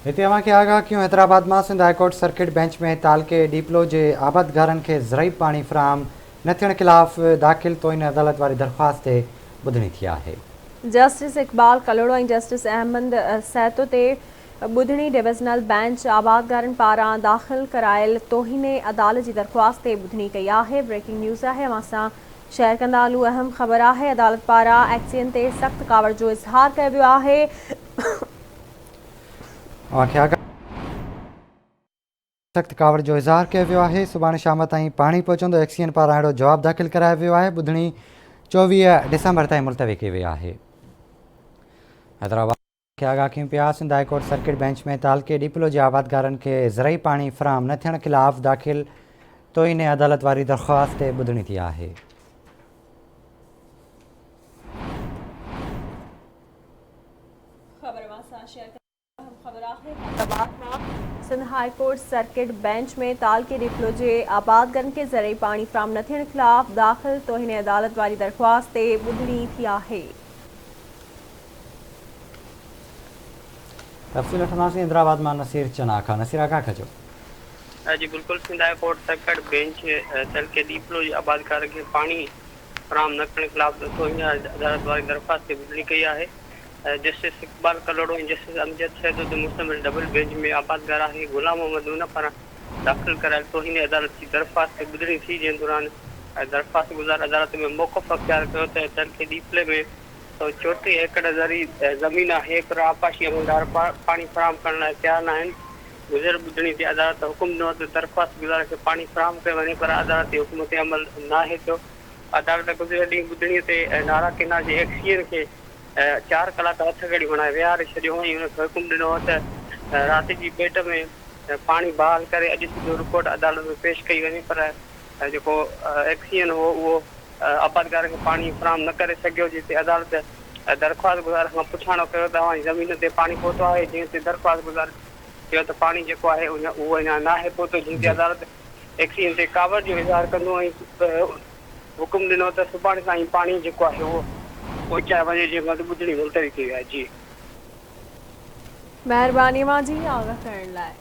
हिते अव्हांखे आगाह कयूं हैदराबाद में सिंध हाईकोर्ट सर्किट बेंच में तालके डीपलो के आबादगारनि खे ज़रई पानी फराहम न थियण खिलाफ़ दाख़िल तोइन अदालत वारी दरख़्वास्त ते ॿुधणी थी आहे। जस्टिस इकबाल कलोड़ो और जस्टिस अहमद सहतो ते ॿुधणी डिविजनल बेंच आबादगारनि पारां दाख़िल करायल तोहिने अदालत की दरख़्वास्त ते ॿुधणी कई आहे। ब्रेकिंग न्यूज़ है, अवां सां शेयर कंदा हलूं। अहम ख़बर है, अदालत पारां एक्सियन ते सख्त कावड़ जो इज़हार कयो वियो आहे। सख्त कावड़ जो इज़हार किया वियो आहे। सुभाणे शाम ताईं पाणी पहुचंदो। एक्सियन पारां अहिड़ो जवाब दाख़िल करायो वियो आहे। ॿुधणी 24 डिसंबर ताईं मुलतवी कई वई आहे। हैदराबाद खे आगाह कयूं पिया। सिंध हाईकोर्ट सर्किट बेंच में तालके डीपलो जे आबादगारनि खे ज़रई पाणी फराहम न थियण खिलाफ़ दाख़िल तोइने अदालत वारी दरख़्वास्त ते ॿुधणी थी आहे। सिंध हाईकोर्ट सर्किट बेंच में तालके डीपलो के आबादगारनि खे ज़रई पानी फराहम न थियण खिलाफ़ दाख़िल तोहिने अदालत वारी दरख़्वास्त ते ॿुधणी थी आहे। तफ़सील वठंदासीं हैदराबाद में नसीर चना खां। नसीर आगाह कजो। जी बिल्कुल, सिंध हाईकोर्ट सर्किट बेंच तलके डीपलो जे आबादकार के पानी फराहम न करण खिलाफ़ तोहिने अदालत वारी दरख़्वास्त ते ॿुधणी कई आहे। जस्टिस इकबाल कलोड़ो और जस्टिस अमजद सहतो ते मुश्तमिल डबल बेंच में आबादगार आहे गुलाम मोहम्मद उन पारां दाख़िल करायल तोहिने अदालत की दरख़्वास्त ते ॿुधणी थी, जंहिं दौरान दरख़्वास्त गुज़ार अदालत में मौक़फ़ अख़्तियार कयो त तलके डीपले में 34 एकड़ ज़मीन आहे पर आपाशी अमलदार पानी फराहम करण लाइ तैयार न आहिनि। गुज़र ॿुधणी ते अदालत हुकुम ॾिनो त दरख़्वास्त गुज़ार खे पानी फराहम कयो वञे, पर अदालत जे हुकुम ते अमल न आहे थियो। अदालत गुज़िरियल ॾींहुं ॿुधणीअ ते नारा केना जे एक्सियन खे 4 कलाक हथ घड़ी बणाए विहारे छॾियो हुई। हुनखे हुकुम ॾिनो हो त राति जी पेट में पानी बहाल करे अॼु सिधो रिपोर्ट अदालत में पेश कई वञे, पर जेको एक्सियन हो उहो आबादगार खे पानी फराहम न करे सघियो, जिते अदालत दरख़्वास्त गुज़ार खां पुछाणो कयो त तव्हांजी ज़मीन ते पानी पहुतो आहे, जंहिं ते दरख़्वास्त गुज़ार चयो त पानी जेको आहे उहो अञा न आहे पहुतो, जंहिं ते अदालत एक्सियन ते कावड़ जो इज़हार कंदो ऐं हुकुम ॾिनो त सुभाणे ताईं पानी जेको आहे उहो पहुचाए वञे, जंहिं वक़्तु ॿुधणी मुलतवी कई आहे। जी महिरबानी मां जी आगाह करण लाइ।